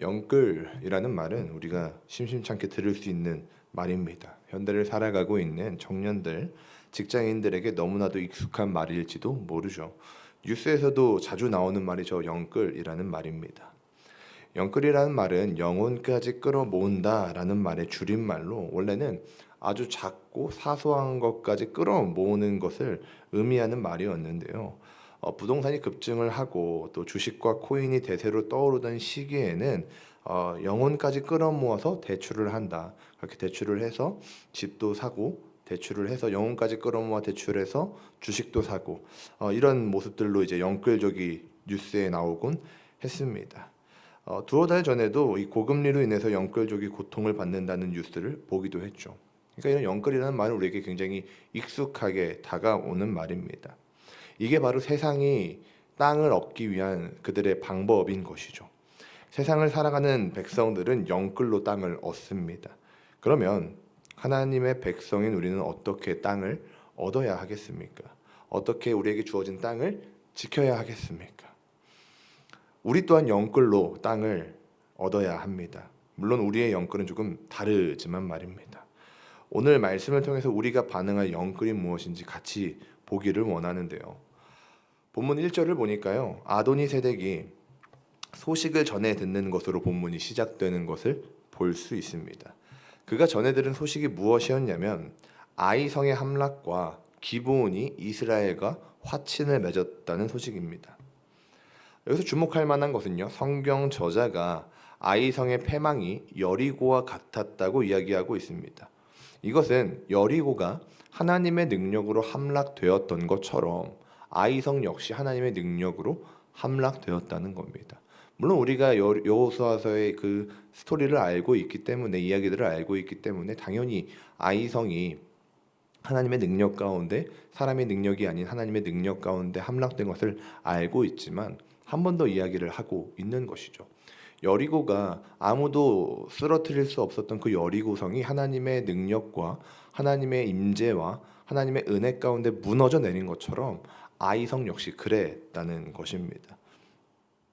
영끌이라는 말은 우리가 심심찮게 들을 수 있는 말입니다. 현대를 살아가고 있는 청년들, 직장인들에게 너무나도 익숙한 말일지도 모르죠. 뉴스에서도 자주 나오는 말이죠. 영끌이라는 말입니다. 영끌이라는 말은 영혼까지 끌어모은다라는 말의 줄임말로 원래는 아주 작고 사소한 것까지 끌어모으는 것을 의미하는 말이었는데요. 부동산이 급증을 하고 또 주식과 코인이 대세로 떠오르던 시기에는 영혼까지 끌어모아서 대출을 한다. 그렇게 대출을 해서 집도 사고 대출을 해서 영혼까지 끌어모아 대출해서 주식도 사고 이런 모습들로 이제 영끌족이 뉴스에 나오곤 했습니다. 두어 달 전에도 이 고금리로 인해서 영끌족이 고통을 받는다는 뉴스를 보기도 했죠. 그러니까 이런 영끌이라는 말은 우리에게 굉장히 익숙하게 다가오는 말입니다. 이게 바로 세상이 땅을 얻기 위한 그들의 방법인 것이죠. 세상을 살아가는 백성들은 영끌로 땅을 얻습니다. 그러면 하나님의 백성인 우리는 어떻게 땅을 얻어야 하겠습니까? 어떻게 우리에게 주어진 땅을 지켜야 하겠습니까? 우리 또한 영끌로 땅을 얻어야 합니다. 물론 우리의 영끌은 조금 다르지만 말입니다. 오늘 말씀을 통해서 우리가 반응할 영끌이 무엇인지 같이 보기를 원하는데요. 본문 1절을 보니까요. 아도니세덱이 소식을 전해 듣는 것으로 본문이 시작되는 것을 볼 수 있습니다. 그가 전해 들은 소식이 무엇이었냐면 아이성의 함락과 기브온이 이스라엘과 화친을 맺었다는 소식입니다. 여기서 주목할 만한 것은요. 성경 저자가 아이성의 패망이 여리고와 같았다고 이야기하고 있습니다. 이것은 여리고가 하나님의 능력으로 함락되었던 것처럼 아이성 역시 하나님의 능력으로 함락되었다는 겁니다. 물론 우리가 여호수아서의 그 스토리를 알고 있기 때문에 이야기들을 알고 있기 때문에 당연히 아이성이 하나님의 능력 가운데 사람의 능력이 아닌 하나님의 능력 가운데 함락된 것을 알고 있지만 한 번 더 이야기를 하고 있는 것이죠. 여리고가 아무도 쓰러뜨릴 수 없었던 그 여리고성이 하나님의 능력과 하나님의 임재와 하나님의 은혜 가운데 무너져 내린 것처럼 아이성 역시 그랬다는 것입니다.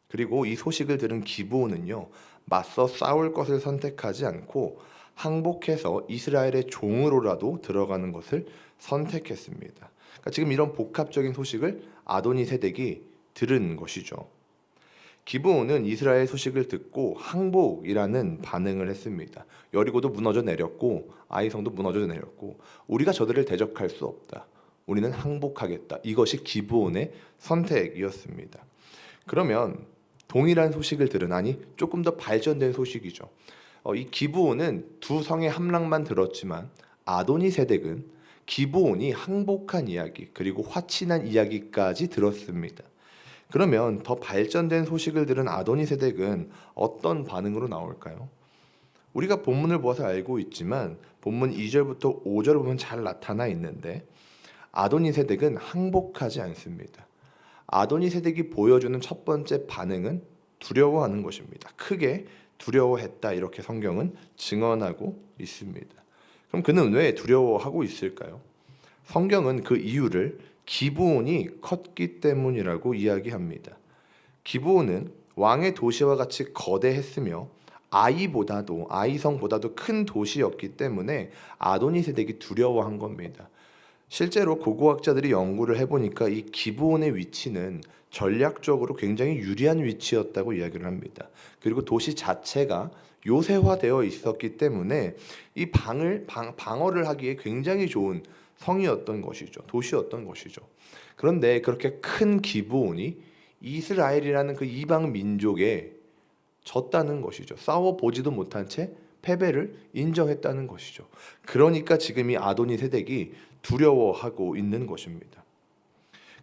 그리고 이 소식을 들은 기브온은요, 맞서 싸울 것을 선택하지 않고 항복해서 이스라엘의 종으로라도 들어가는 것을 선택했습니다. 그러니까 지금 이런 복합적인 소식을 아도니세덱이 들은 것이죠. 기브온은 이스라엘 소식을 듣고 항복이라는 반응을 했습니다. 여리고도 무너져 내렸고 아이성도 무너져 내렸고 우리가 저들을 대적할 수 없다. 우리는 항복하겠다. 이것이 기브온의 선택이었습니다. 그러면 동일한 소식을 들은 아니 조금 더 발전된 소식이죠. 이 기브온은 두 성의 함락만 들었지만 아도니세덱은 기브온이 항복한 이야기 그리고 화친한 이야기까지 들었습니다. 그러면 더 발전된 소식을 들은 아도니세덱은 어떤 반응으로 나올까요? 우리가 본문을 보아서 알고 있지만 본문 2절부터 5절 보면 잘 나타나 있는데 아도니세덱은 항복하지 않습니다. 아도니세덱이 보여주는 첫 번째 반응은 두려워하는 것입니다. 크게 두려워했다 이렇게 성경은 증언하고 있습니다. 그럼 그는 왜 두려워하고 있을까요? 성경은 그 이유를 기브온이 컸기 때문이라고 이야기합니다. 기브온은 왕의 도시와 같이 거대했으며 아이성보다도 큰 도시였기 때문에 아도니세덱이 두려워한 겁니다. 실제로 고고학자들이 연구를 해보니까 이 기브온의 위치는 전략적으로 굉장히 유리한 위치였다고 이야기를 합니다. 그리고 도시 자체가 요새화되어 있었기 때문에 이 방어를 하기에 굉장히 좋은 성이었던 것이죠. 도시였던 것이죠. 그런데 그렇게 큰 기브온이 이스라엘이라는 그 이방 민족에 졌다는 것이죠. 싸워보지도 못한 채 패배를 인정했다는 것이죠. 그러니까 지금 이 아도니세덱이 두려워하고 있는 것입니다.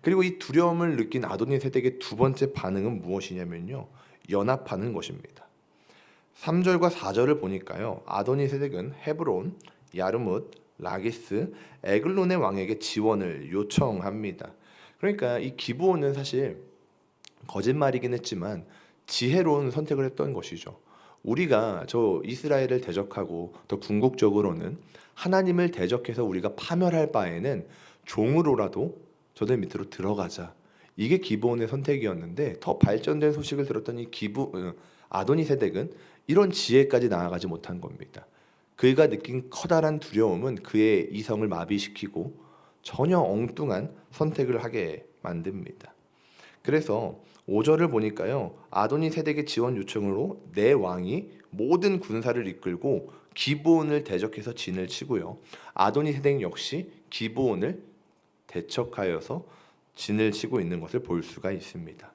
그리고 이 두려움을 느낀 아도니세덱의 두 번째 반응은 무엇이냐면요. 연합하는 것입니다. 3절과 4절을 보니까요. 아도니세덱은 헤브론, 야르뭇, 라기스, 에글론의 왕에게 지원을 요청합니다. 그러니까 이 기브온은 사실 거짓말이긴 했지만 지혜로운 선택을 했던 것이죠. 우리가 저 이스라엘을 대적하고 더 궁극적으로는 하나님을 대적해서 우리가 파멸할 바에는 종으로라도 저들 밑으로 들어가자. 이게 기브온의 선택이었는데 더 발전된 소식을 들었더니 아도니세덱은 이런 지혜까지 나아가지 못한 겁니다. 그가 느낀 커다란 두려움은 그의 이성을 마비시키고 전혀 엉뚱한 선택을 하게 만듭니다. 그래서 5절을 보니까요. 아도니세덱의 지원 요청으로 내 왕이 모든 군사를 이끌고 기브온을 대적해서 진을 치고요. 아도니세덱 역시 기브온을 대척하여서 진을 치고 있는 것을 볼 수가 있습니다.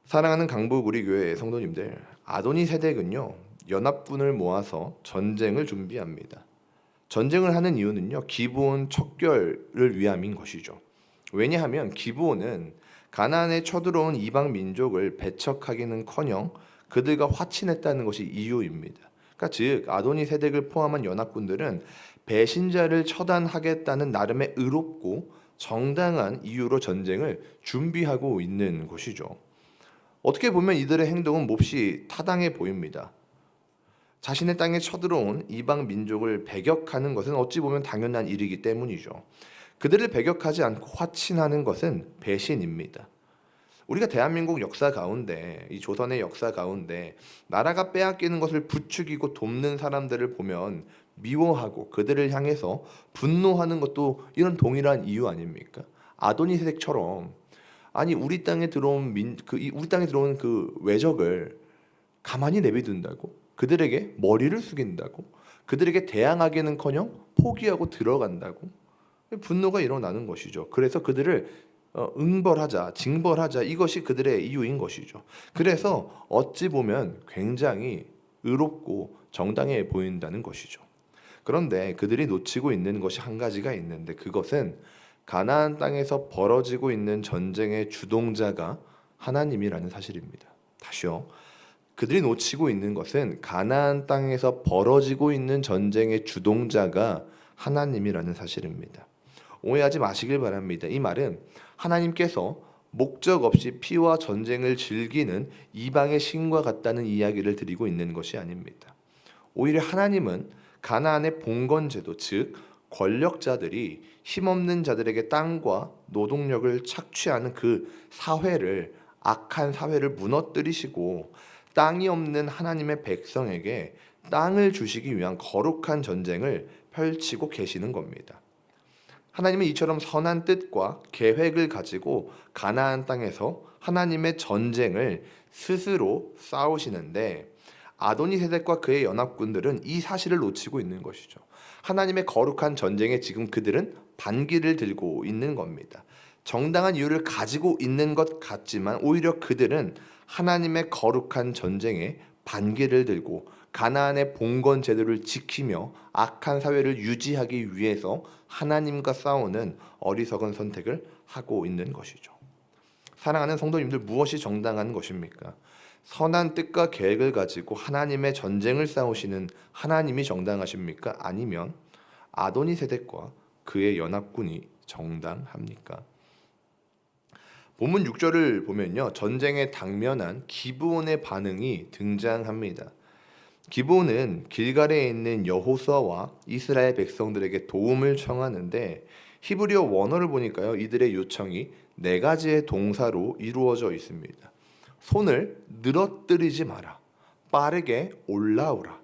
사랑하는 강북 우리 교회 성도님들, 아도니세덱은요. 연합군을 모아서 전쟁을 준비합니다. 전쟁을 하는 이유는요. 기브온 척결을 위함인 것이죠. 왜냐하면 기브온은 가나안에 쳐들어온 이방 민족을 배척하기는커녕 그들과 화친했다는 것이 이유입니다. 그러니까 즉 아도니세덱을 포함한 연합군들은 배신자를 처단하겠다는 나름의 의롭고 정당한 이유로 전쟁을 준비하고 있는 것이죠. 어떻게 보면 이들의 행동은 몹시 타당해 보입니다. 자신의 땅에 쳐들어온 이방 민족을 배격하는 것은 어찌 보면 당연한 일이기 때문이죠. 그들을 배격하지 않고 화친하는 것은 배신입니다. 우리가 대한민국 역사 가운데, 이 조선의 역사 가운데 나라가 빼앗기는 것을 부추기고 돕는 사람들을 보면 미워하고 그들을 향해서 분노하는 것도 이런 동일한 이유 아닙니까? 아도니세덱처럼 아니 우리 땅에 들어온 우리 땅에 들어온 그 외적을 가만히 내비둔다고? 그들에게 머리를 숙인다고? 그들에게 대항하기는커녕 포기하고 들어간다고? 분노가 일어나는 것이죠. 그래서 그들을 응벌하자, 징벌하자, 이것이 그들의 이유인 것이죠. 그래서 어찌 보면 굉장히 의롭고 정당해 보인다는 것이죠. 그런데 그들이 놓치고 있는 것이 한 가지가 있는데 그것은 가나안 땅에서 벌어지고 있는 전쟁의 주동자가 하나님이라는 사실입니다. 다시요. 그들이 놓치고 있는 것은 가나안 땅에서 벌어지고 있는 전쟁의 주동자가 하나님이라는 사실입니다. 오해하지 마시길 바랍니다. 이 말은 하나님께서 목적 없이 피와 전쟁을 즐기는 이방의 신과 같다는 이야기를 드리고 있는 것이 아닙니다. 오히려 하나님은 가나안의 봉건제도, 즉 권력자들이 힘없는 자들에게 땅과 노동력을 착취하는 그 사회를, 악한 사회를 무너뜨리시고 땅이 없는 하나님의 백성에게 땅을 주시기 위한 거룩한 전쟁을 펼치고 계시는 겁니다. 하나님은 이처럼 선한 뜻과 계획을 가지고 가나안 땅에서 하나님의 전쟁을 스스로 싸우시는데 아도니세덱과 그의 연합군들은 이 사실을 놓치고 있는 것이죠. 하나님의 거룩한 전쟁에 지금 그들은 반기를 들고 있는 겁니다. 정당한 이유를 가지고 있는 것 같지만 오히려 그들은 하나님의 거룩한 전쟁에 반기를 들고 가나안의 봉건 제도를 지키며 악한 사회를 유지하기 위해서 하나님과 싸우는 어리석은 선택을 하고 있는 것이죠. 사랑하는 성도님들, 무엇이 정당한 것입니까? 선한 뜻과 계획을 가지고 하나님의 전쟁을 싸우시는 하나님이 정당하십니까? 아니면 아도니세덱과 그의 연합군이 정당합니까? 본문 6절을 보면요. 전쟁에 당면한 기브온의 반응이 등장합니다. 기브온은 길갈에 있는 여호수아와 이스라엘 백성들에게 도움을 청하는데 히브리어 원어를 보니까요. 이들의 요청이 네 가지의 동사로 이루어져 있습니다. 손을 늘어뜨리지 마라, 빠르게 올라오라,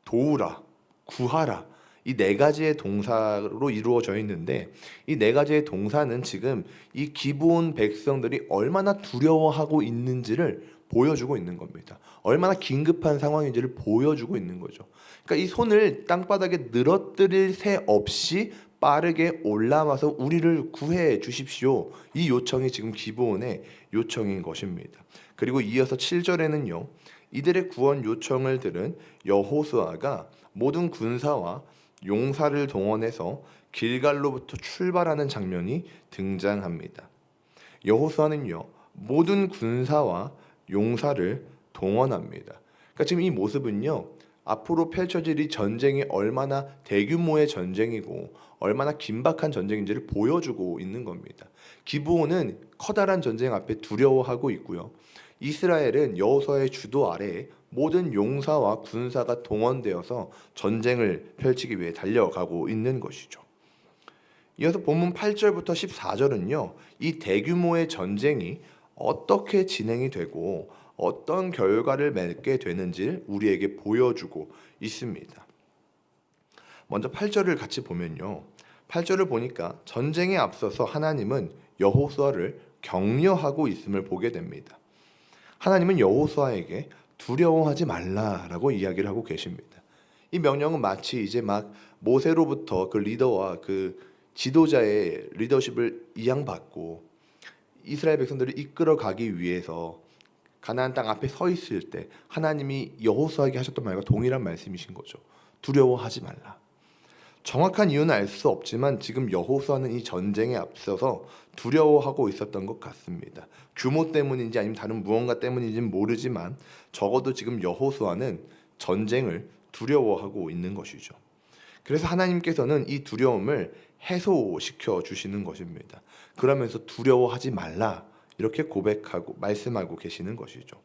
도우라, 구하라. 이 네 가지의 동사로 이루어져 있는데 이 네 가지의 동사는 지금 이 기브온 백성들이 얼마나 두려워하고 있는지를 보여주고 있는 겁니다. 얼마나 긴급한 상황인지를 보여주고 있는 거죠. 그러니까 이 손을 땅바닥에 늘어뜨릴 새 없이 빠르게 올라와서 우리를 구해 주십시오. 이 요청이 지금 기브온의 요청인 것입니다. 그리고 이어서 7절에는요. 이들의 구원 요청을 들은 여호수아가 모든 군사와 용사를 동원해서 길갈로부터 출발하는 장면이 등장합니다. 여호수아는요. 모든 군사와 용사를 동원합니다. 그러니까 지금 이 모습은요. 앞으로 펼쳐질 이 전쟁이 얼마나 대규모의 전쟁이고 얼마나 긴박한 전쟁인지를 보여주고 있는 겁니다. 기브온은 커다란 전쟁 앞에 두려워하고 있고요. 이스라엘은 여호수아의 주도 아래에 모든 용사와 군사가 동원되어서 전쟁을 펼치기 위해 달려가고 있는 것이죠. 이어서 본문 8절부터 14절은요. 이 대규모의 전쟁이 어떻게 진행이 되고 어떤 결과를 맺게 되는지를 우리에게 보여주고 있습니다. 먼저 8절을 같이 보면요. 8절을 보니까 전쟁에 앞서서 하나님은 여호수아를 격려하고 있음을 보게 됩니다. 하나님은 여호수아에게 두려워하지 말라라고 이야기를 하고 계십니다. 이 명령은 마치 이제 막 모세로부터 그 리더와 그 지도자의 리더십을 이양받고 이스라엘 백성들을 이끌어 가기 위해서 가나안 땅 앞에 서 있을 때 하나님이 여호수아에게 하셨던 말과 동일한 말씀이신 거죠. 두려워하지 말라. 정확한 이유는 알 수 없지만 지금 여호수아는 이 전쟁에 앞서서 두려워하고 있었던 것 같습니다. 규모 때문인지 아니면 다른 무언가 때문인지는 모르지만 적어도 지금 여호수아는 전쟁을 두려워하고 있는 것이죠. 그래서 하나님께서는 이 두려움을 해소시켜 주시는 것입니다. 그러면서 두려워하지 말라 이렇게 고백하고 말씀하고 계시는 것이죠.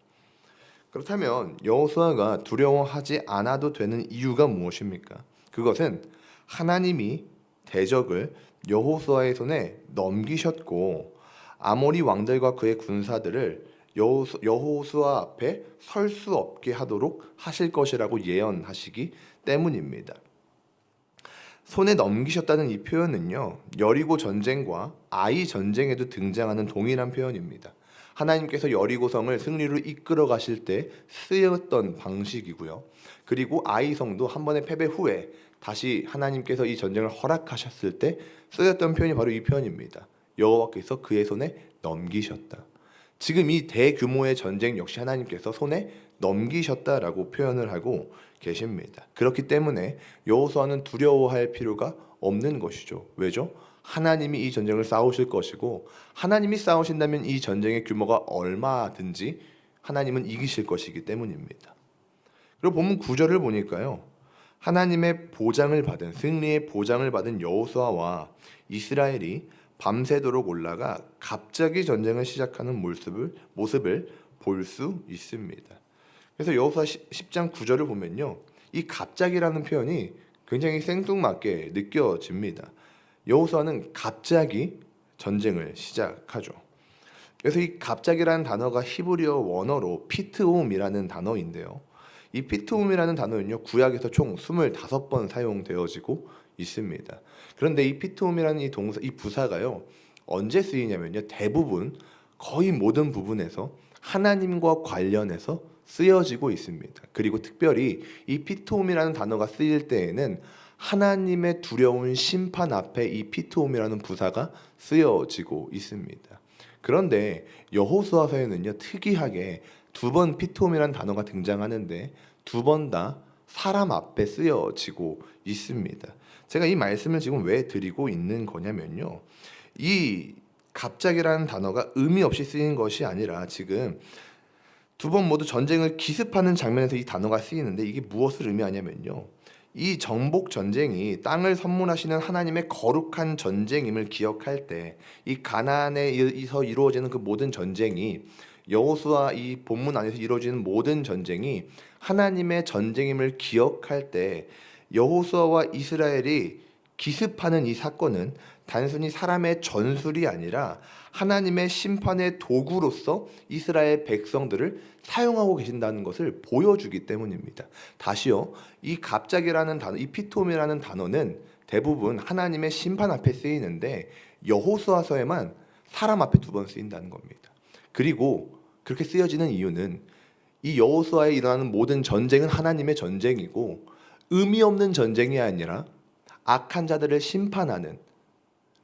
그렇다면 여호수아가 두려워하지 않아도 되는 이유가 무엇입니까? 그것은 하나님이 대적을 여호수아의 손에 넘기셨고 아모리 왕들과 그의 군사들을 여호수아 앞에 설 수 없게 하도록 하실 것이라고 예언하시기 때문입니다. 손에 넘기셨다는 이 표현은요, 여리고 전쟁과 아이 전쟁에도 등장하는 동일한 표현입니다. 하나님께서 여리고성을 승리로 이끌어 가실 때 쓰였던 방식이고요. 그리고 아이 성도 한 번의 패배 후에 다시 하나님께서 이 전쟁을 허락하셨을 때 쓰였던 표현이 바로 이 표현입니다. 여호와께서 그의 손에 넘기셨다. 지금 이 대규모의 전쟁 역시 하나님께서 손에 넘기셨다라고 표현을 하고 계십니다. 그렇기 때문에 여호수아는 두려워할 필요가 없는 것이죠. 왜죠? 하나님이 이 전쟁을 싸우실 것이고 하나님이 싸우신다면 이 전쟁의 규모가 얼마든지 하나님은 이기실 것이기 때문입니다. 그리고 본문 9절을 보니까요. 하나님의 보장을 받은 승리의 보장을 받은 여호수아와 이스라엘이 밤새도록 올라가 갑자기 전쟁을 시작하는 모습을 볼 수 있습니다. 그래서 여호수아 10장 9절을 보면요. 이 갑자기라는 표현이 굉장히 생뚱맞게 느껴집니다. 여호수아는 갑자기 전쟁을 시작하죠. 그래서 이 갑자기라는 단어가 히브리어 원어로 피트홈이라는 단어인데요. 이 피트홈이라는 단어는요. 구약에서 총 25번 사용되어지고 있습니다. 그런데 이 피트홈이라는 이 동사, 이 부사가요. 언제 쓰이냐면요. 대부분 거의 모든 부분에서 하나님과 관련해서 쓰여지고 있습니다. 그리고 특별히 이 피트홈이라는 단어가 쓰일 때에는 하나님의 두려운 심판 앞에 이 피트홈이라는 부사가 쓰여지고 있습니다. 그런데 여호수아서에는요. 특이하게 2번 피트홈이라는 단어가 등장하는데 2번 다 사람 앞에 쓰여지고 있습니다. 제가 이 말씀을 지금 왜 드리고 있는 거냐면요. 이 갑자기라는 단어가 의미 없이 쓰이는 것이 아니라 지금 2번 모두 전쟁을 기습하는 장면에서 이 단어가 쓰이는데 이게 무엇을 의미하냐면요. 이 정복 전쟁이 땅을 선물하시는 하나님의 거룩한 전쟁임을 기억할 때 이 가나안에서 이루어지는 그 모든 전쟁이 여호수아 이 본문 안에서 이루어지는 모든 전쟁이 하나님의 전쟁임을 기억할 때 여호수아와 이스라엘이 기습하는 이 사건은 단순히 사람의 전술이 아니라 하나님의 심판의 도구로서 이스라엘 백성들을 사용하고 계신다는 것을 보여주기 때문입니다. 다시요, 이 갑자기라는 단어, 이 피톰이라는 단어는 대부분 하나님의 심판 앞에 쓰이는데 여호수아서에만 사람 앞에 2번 쓰인다는 겁니다. 그리고 그렇게 쓰여지는 이유는 이 여호수아에 일어나는 모든 전쟁은 하나님의 전쟁이고 의미 없는 전쟁이 아니라 악한 자들을 심판하는,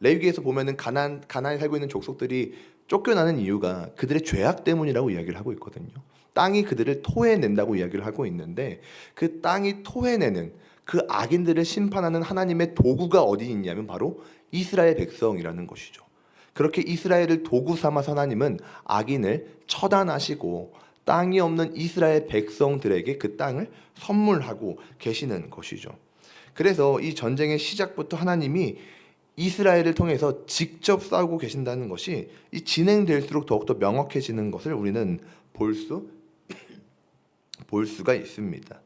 레위기에서 보면은 가나안에 살고 있는 족속들이 쫓겨나는 이유가 그들의 죄악 때문이라고 이야기를 하고 있거든요. 땅이 그들을 토해낸다고 이야기를 하고 있는데 그 땅이 토해내는 그 악인들을 심판하는 하나님의 도구가 어디 있냐면 바로 이스라엘 백성이라는 것이죠. 그렇게 이스라엘을 도구 삼아서 하나님은 악인을 처단하시고 땅이 없는 이스라엘 백성들에게 그 땅을 선물하고 계시는 것이죠. 그래서 이 전쟁의 시작부터 하나님이 이스라엘을 통해서 직접 싸우고 계신다는 것이 이 진행될수록 더욱더 명확해지는 것을 우리는 볼 수가 있습니다.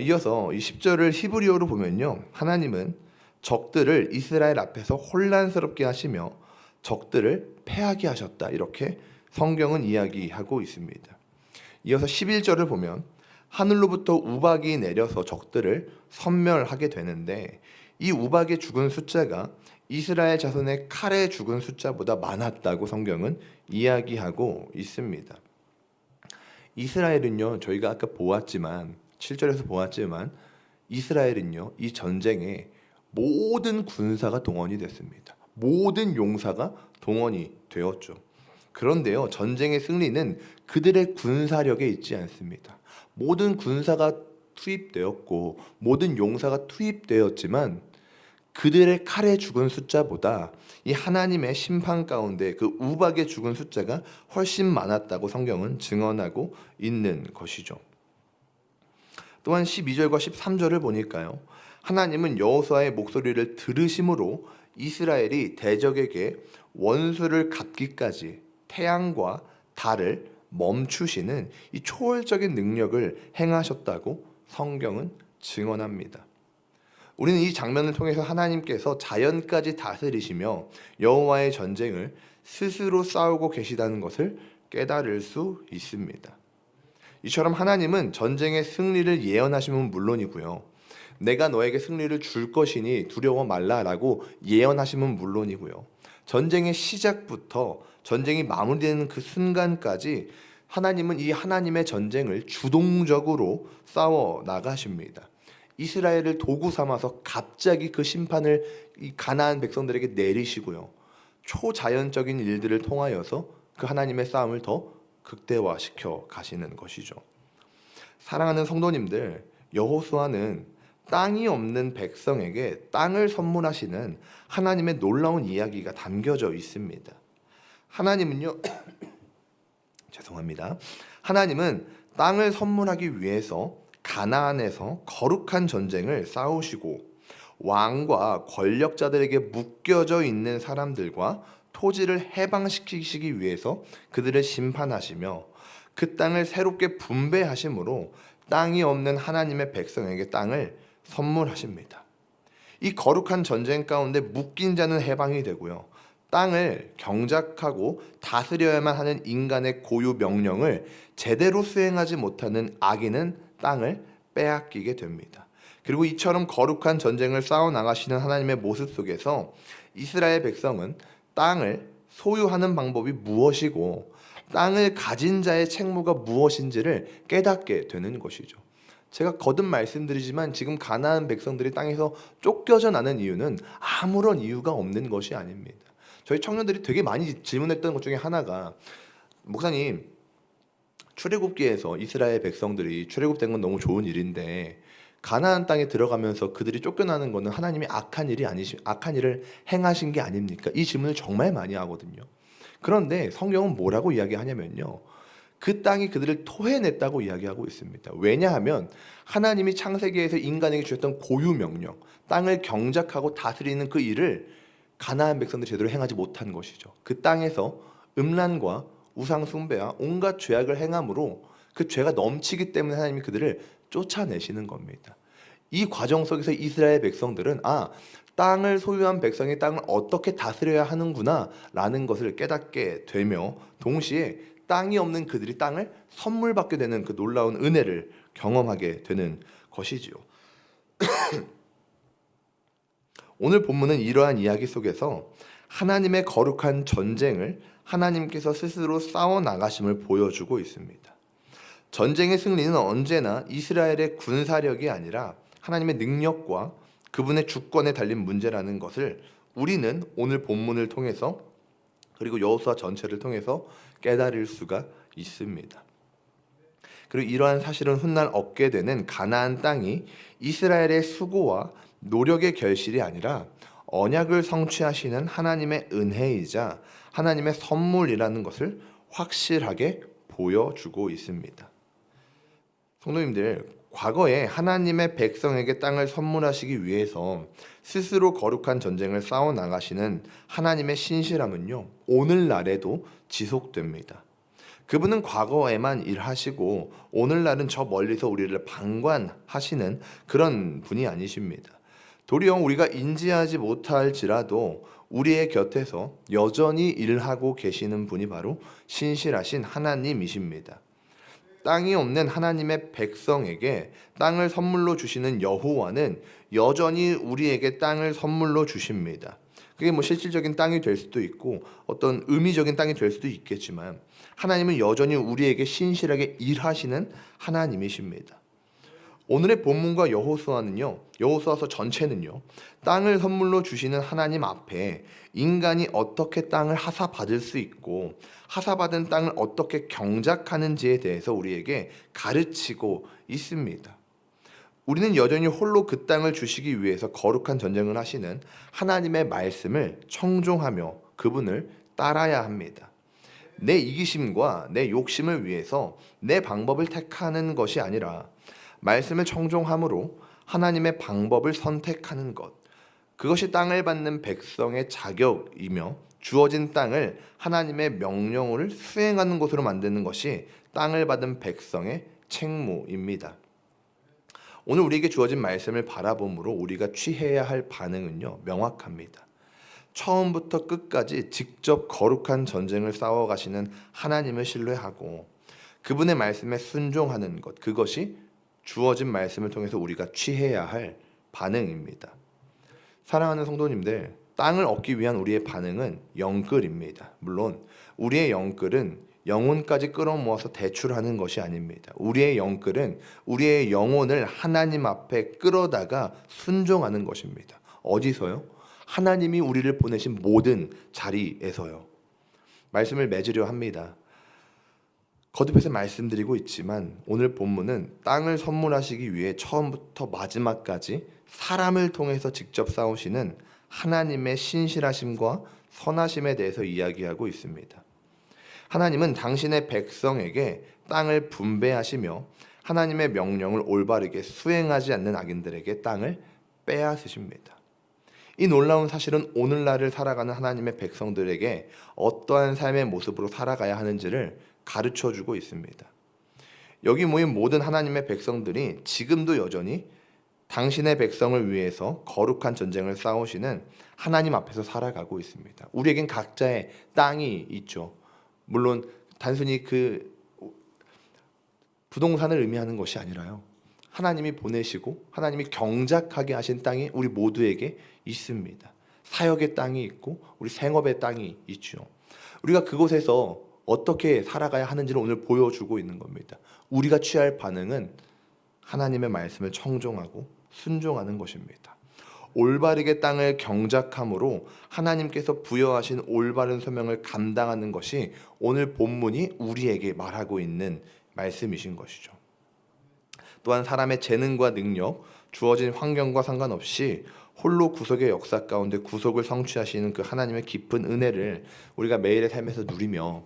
이어서 이 10절을 히브리어로 보면요. 하나님은 적들을 이스라엘 앞에서 혼란스럽게 하시며 적들을 패하게 하셨다. 이렇게 성경은 이야기하고 있습니다. 이어서 11절을 보면 하늘로부터 우박이 내려서 적들을 섬멸하게 되는데 이 우박의 죽은 숫자가 이스라엘 자손의 칼에 죽은 숫자보다 많았다고 성경은 이야기하고 있습니다. 이스라엘은요, 저희가 아까 보았지만 7절에서 보았지만 이스라엘은요, 이 전쟁에 모든 군사가 동원이 됐습니다. 모든 용사가 동원이 되었죠. 그런데요, 전쟁의 승리는 그들의 군사력에 있지 않습니다. 모든 군사가 투입되었고 모든 용사가 투입되었지만 그들의 칼에 죽은 숫자보다 이 하나님의 심판 가운데 그 우박에 죽은 숫자가 훨씬 많았다고 성경은 증언하고 있는 것이죠. 또한 12절과 13절을 보니까요, 하나님은 여호수아의 목소리를 들으심으로 이스라엘이 대적에게 원수를 갚기까지 태양과 달을 멈추시는 이 초월적인 능력을 행하셨다고 성경은 증언합니다. 우리는 이 장면을 통해서 하나님께서 자연까지 다스리시며 여호와의 전쟁을 스스로 싸우고 계시다는 것을 깨달을 수 있습니다. 이처럼 하나님은 전쟁의 승리를 예언하시면 물론이고요, 내가 너에게 승리를 줄 것이니 두려워 말라라고 예언하시면 물론이고요, 전쟁의 시작부터 전쟁이 마무리되는 그 순간까지 하나님은 이 하나님의 전쟁을 주동적으로 싸워 나가십니다. 이스라엘을 도구 삼아서 갑자기 그 심판을 이 가나안 백성들에게 내리시고요, 초자연적인 일들을 통하여서 그 하나님의 싸움을 더 극대화시켜 가시는 것이죠. 사랑하는 성도님들, 여호수아는 땅이 없는 백성에게 땅을 선물하시는 하나님의 놀라운 이야기가 담겨져 있습니다. 하나님은요 죄송합니다. 하나님은 땅을 선물하기 위해서 가나안에서 거룩한 전쟁을 싸우시고 왕과 권력자들에게 묶여져 있는 사람들과 토지를 해방시키시기 위해서 그들을 심판하시며 그 땅을 새롭게 분배하심으로 땅이 없는 하나님의 백성에게 땅을 선물하십니다. 이 거룩한 전쟁 가운데 묶인 자는 해방이 되고요, 땅을 경작하고 다스려야만 하는 인간의 고유 명령을 제대로 수행하지 못하는 악인은 땅을 빼앗기게 됩니다. 그리고 이처럼 거룩한 전쟁을 싸워 나가시는 하나님의 모습 속에서 이스라엘 백성은 땅을 소유하는 방법이 무엇이고 땅을 가진 자의 책무가 무엇인지를 깨닫게 되는 것이죠. 제가 거듭 말씀드리지만 지금 가나안 백성들이 땅에서 쫓겨져 나는 이유는 아무런 이유가 없는 것이 아닙니다. 저희 청년들이 되게 많이 질문했던 것 중에 하나가, 목사님, 출애굽기에서 이스라엘 백성들이 출애굽된 건 너무 좋은 일인데 가나안 땅에 들어가면서 그들이 쫓겨나는 것은 하나님이 악한 일을 행하신 게 아닙니까? 이 질문을 정말 많이 하거든요. 그런데 성경은 뭐라고 이야기하냐면요, 그 땅이 그들을 토해냈다고 이야기하고 있습니다. 왜냐하면 하나님이 창세기에서 인간에게 주셨던 고유 명령, 땅을 경작하고 다스리는 그 일을 가나안 백성들이 제대로 행하지 못한 것이죠. 그 땅에서 음란과 우상 숭배와 온갖 죄악을 행함으로 그 죄가 넘치기 때문에 하나님이 그들을 쫓아내시는 겁니다. 이 과정 속에서 이스라엘 백성들은 땅을 소유한 백성이 땅을 어떻게 다스려야 하는구나 라는 것을 깨닫게 되며, 동시에 땅이 없는 그들이 땅을 선물 받게 되는 그 놀라운 은혜를 경험하게 되는 것이지요. 오늘 본문은 이러한 이야기 속에서 하나님의 거룩한 전쟁을 하나님께서 스스로 싸워 나가심을 보여주고 있습니다. 전쟁의 승리는 언제나 이스라엘의 군사력이 아니라 하나님의 능력과 그분의 주권에 달린 문제라는 것을 우리는 오늘 본문을 통해서, 그리고 여호수아 전체를 통해서 깨달을 수가 있습니다. 그리고 이러한 사실은 훗날 얻게 되는 가나안 땅이 이스라엘의 수고와 노력의 결실이 아니라 언약을 성취하시는 하나님의 은혜이자 하나님의 선물이라는 것을 확실하게 보여주고 있습니다. 성도님들, 과거에 하나님의 백성에게 땅을 선물하시기 위해서 스스로 거룩한 전쟁을 싸워 나가시는 하나님의 신실함은요, 오늘날에도 지속됩니다. 그분은 과거에만 일하시고 오늘날은 저 멀리서 우리를 방관하시는 그런 분이 아니십니다. 도리어 우리가 인지하지 못할지라도 우리의 곁에서 여전히 일하고 계시는 분이 바로 신실하신 하나님이십니다. 땅이 없는 하나님의 백성에게 땅을 선물로 주시는 여호와는 여전히 우리에게 땅을 선물로 주십니다. 그게 뭐 실질적인 땅이 될 수도 있고 어떤 의미적인 땅이 될 수도 있겠지만 하나님은 여전히 우리에게 신실하게 일하시는 하나님이십니다. 오늘의 본문과 여호수아서 전체는요, 땅을 선물로 주시는 하나님 앞에 인간이 어떻게 땅을 하사받을 수 있고 하사받은 땅을 어떻게 경작하는지에 대해서 우리에게 가르치고 있습니다. 우리는 여전히 홀로 그 땅을 주시기 위해서 거룩한 전쟁을 하시는 하나님의 말씀을 청종하며 그분을 따라야 합니다. 내 이기심과 내 욕심을 위해서 내 방법을 택하는 것이 아니라 말씀을 청종함으로 하나님의 방법을 선택하는 것, 그것이 땅을 받는 백성의 자격이며 주어진 땅을 하나님의 명령을 수행하는 것으로 만드는 것이 땅을 받은 백성의 책무입니다. 오늘 우리에게 주어진 말씀을 바라봄으로 우리가 취해야 할 반응은요, 명확합니다. 처음부터 끝까지 직접 거룩한 전쟁을 싸워가시는 하나님을 신뢰하고 그분의 말씀에 순종하는 것, 그것이 주어진 말씀을 통해서 우리가 취해야 할 반응입니다. 사랑하는 성도님들, 땅을 얻기 위한 우리의 반응은 영끌입니다. 물론 우리의 영끌은 영혼까지 끌어모아서 대출하는 것이 아닙니다. 우리의 영끌은 우리의 영혼을 하나님 앞에 끌어다가 순종하는 것입니다. 어디서요? 하나님이 우리를 보내신 모든 자리에서요. 말씀을 맺으려 합니다. 거듭해서 말씀드리고 있지만 오늘 본문은 땅을 선물하시기 위해 처음부터 마지막까지 사람을 통해서 직접 싸우시는 하나님의 신실하심과 선하심에 대해서 이야기하고 있습니다. 하나님은 당신의 백성에게 땅을 분배하시며 하나님의 명령을 올바르게 수행하지 않는 악인들에게 땅을 빼앗으십니다. 이 놀라운 사실은 오늘날을 살아가는 하나님의 백성들에게 어떠한 삶의 모습으로 살아가야 하는지를 가르쳐주고 있습니다. 여기 모인 모든 하나님의 백성들이 지금도 여전히 당신의 백성을 위해서 거룩한 전쟁을 싸우시는 하나님 앞에서 살아가고 있습니다. 우리에겐 각자의 땅이 있죠. 물론 단순히 그 부동산을 의미하는 것이 아니라요, 하나님이 보내시고 하나님이 경작하게 하신 땅이 우리 모두에게 있습니다. 사역의 땅이 있고 우리 생업의 땅이 있죠. 우리가 그곳에서 어떻게 살아가야 하는지를 오늘 보여주고 있는 겁니다. 우리가 취할 반응은 하나님의 말씀을 청종하고 순종하는 것입니다. 올바르게 땅을 경작함으로 하나님께서 부여하신 올바른 소명을 감당하는 것이 오늘 본문이 우리에게 말하고 있는 말씀이신 것이죠. 또한 사람의 재능과 능력, 주어진 환경과 상관없이 홀로 구속의 역사 가운데 구속을 성취하시는 그 하나님의 깊은 은혜를 우리가 매일의 삶에서 누리며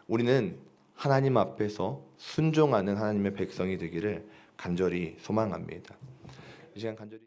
우리는 하나님 앞에서 순종하는 하나님의 백성이 되기를 간절히 소망합니다. 이 시간 간절히